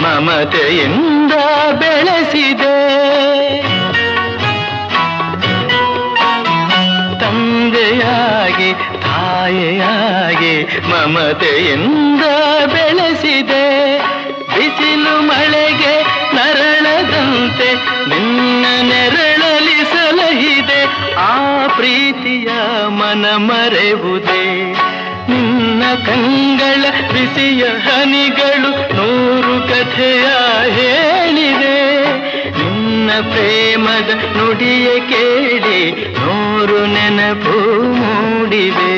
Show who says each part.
Speaker 1: ಮಮತೆಯಿಂದ ಬೆಳೆಸಿದೆ. ತಂದೆಯಾಗಿ ತಾಯಿಯಾಗಿ ಮಮತೆಯಿಂದ ಬೆಳೆಸಿದೆ. ಬಿಸಿಲು ಮಳೆಗೆ ನರಳದಂತೆ ನಿನ್ನ ನೆರಳಲಿ ಸಲಹಿದೆ. ಆ ಪ್ರೀತಿಯ ಮನ ಮರೆವುದೇ. ನಿನ್ನ ಕಂಗಳ ಬಿಸಿಯ ಹನಿಗಳು 100 ಕಥೆಯ ಹೇಳಿದೆ. ನಿನ್ನ ಪ್ರೇಮದ ನುಡಿಯ ಕೇಳಿ 100 ನೆನಪು ಮೂಡಿವೆ.